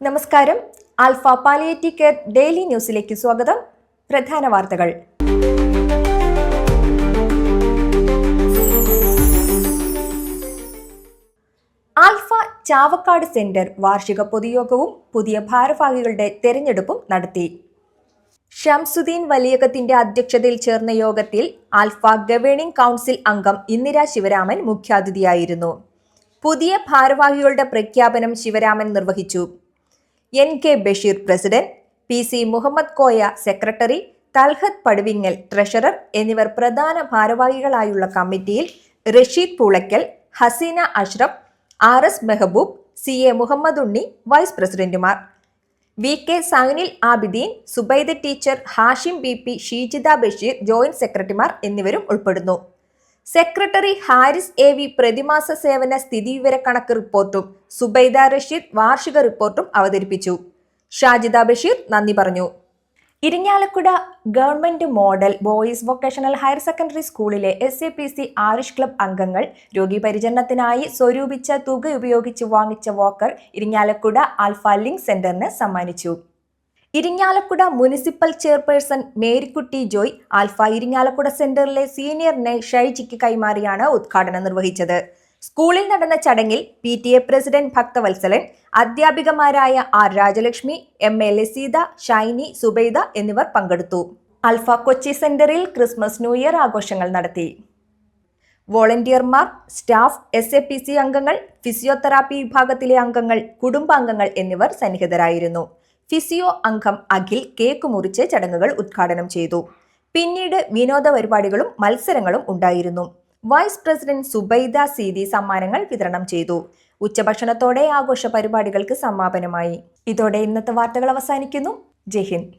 നമസ്കാരം. Alpha palliative care daily ന്യൂസിലേക്ക് സ്വാഗതം. പ്രധാന വാർത്തകൾ. ആൽഫ ചാവക്കാട് സെന്റർ വാർഷിക പൊതുയോഗവും പുതിയ ഭാരവാഹികളുടെ തെരഞ്ഞെടുപ്പും നടത്തി. ഷംസുദ്ദീൻ വലിയകത്തിന്റെ അധ്യക്ഷതയിൽ ചേർന്ന യോഗത്തിൽ ആൽഫ ഗവേണിംഗ് കൗൺസിൽ അംഗം ഇന്ദിര ശിവരാമൻ മുഖ്യാതിഥിയായിരുന്നു. പുതിയ ഭാരവാഹികളുടെ പ്രഖ്യാപനം ശിവരാമൻ നിർവഹിച്ചു. N K. Basheer president, P C. Muhammad Koya secretary, Talhath Paduvingal treasurer എന്നിവർ പ്രധാന ഭാരവാഹികളായുള്ള കമ്മിറ്റിയിൽ Rasheed Poolakkal, Haseena Ashraf, R S. Mehaboob, C A. Muhammad Unni vice പ്രസിഡന്റുമാർ, V K. Sainul Abideen, Zubaida teacher, Hashim B P, Sheejitha Basheer joint സെക്രട്ടറിമാർ എന്നിവരും ഉൾപ്പെടുന്നു. Secretary Haris A V. പ്രതിമാസ സേവന സ്ഥിതിവിവരക്കണക്ക് റിപ്പോർട്ടും സുബൈദ റഷീദ് വാർഷിക റിപ്പോർട്ടും അവതരിപ്പിച്ചു. ഷാജിദ ബഷീർ നന്ദി പറഞ്ഞു. Irinjalakuda government model boys vocational higher secondary സ്കൂളിലെ SAPC ആരിഷ് ക്ലബ് അംഗങ്ങൾ രോഗീപരിചരണത്തിനായി സ്വരൂപിച്ച തുക ഉപയോഗിച്ച് വാങ്ങിച്ച വാക്കർ ഇരിങ്ങാലക്കുട ആൽഫ ലിങ്ക് സെന്ററിന് സമ്മാനിച്ചു. Irinjalakuda municipal chairperson Marykutty Joy alpha Irinjalakuda സെന്ററിലെ സീനിയർ നഴ്സ് ഷൈജിക്ക് കൈമാറിയാണ് ഉദ്ഘാടനം നിർവഹിച്ചത്. സ്കൂളിൽ നടന്ന ചടങ്ങിൽ PTA പ്രസിഡന്റ് ഭക്തവത്സലൻ, അധ്യാപികമാരായ R. രാജലക്ഷ്മി, MA ലസീദ, ഷൈനി, സുബൈദ എന്നിവർ പങ്കെടുത്തു. ആൽഫ കൊച്ചി സെന്ററിൽ ക്രിസ്മസ് ന്യൂ ഇയർ ആഘോഷങ്ങൾ നടത്തി. വോളണ്ടിയർമാർ, സ്റ്റാഫ്, SAPC അംഗങ്ങൾ, ഫിസിയോതെറാപ്പി വിഭാഗത്തിലെ അംഗങ്ങൾ, കുടുംബാംഗങ്ങൾ എന്നിവർ സന്നിഹിതരായിരുന്നു. ഫിസിയോ അംഗം അഖിൽ കേക്ക് മുറിച്ച് ചടങ്ങുകൾ ഉദ്ഘാടനം ചെയ്തു. പിന്നീട് വിനോദ പരിപാടികളും മത്സരങ്ങളും ഉണ്ടായിരുന്നു. വൈസ് പ്രസിഡന്റ് സുബൈദ സീതി സമ്മാനങ്ങൾ വിതരണം ചെയ്തു. ഉച്ചഭക്ഷണത്തോടെ ആഘോഷ പരിപാടികൾക്ക് സമാപനമായി. ഇതോടെ ഇന്നത്തെ വാർത്തകൾ അവസാനിക്കുന്നു. ജയ് ഹിന്ദ്.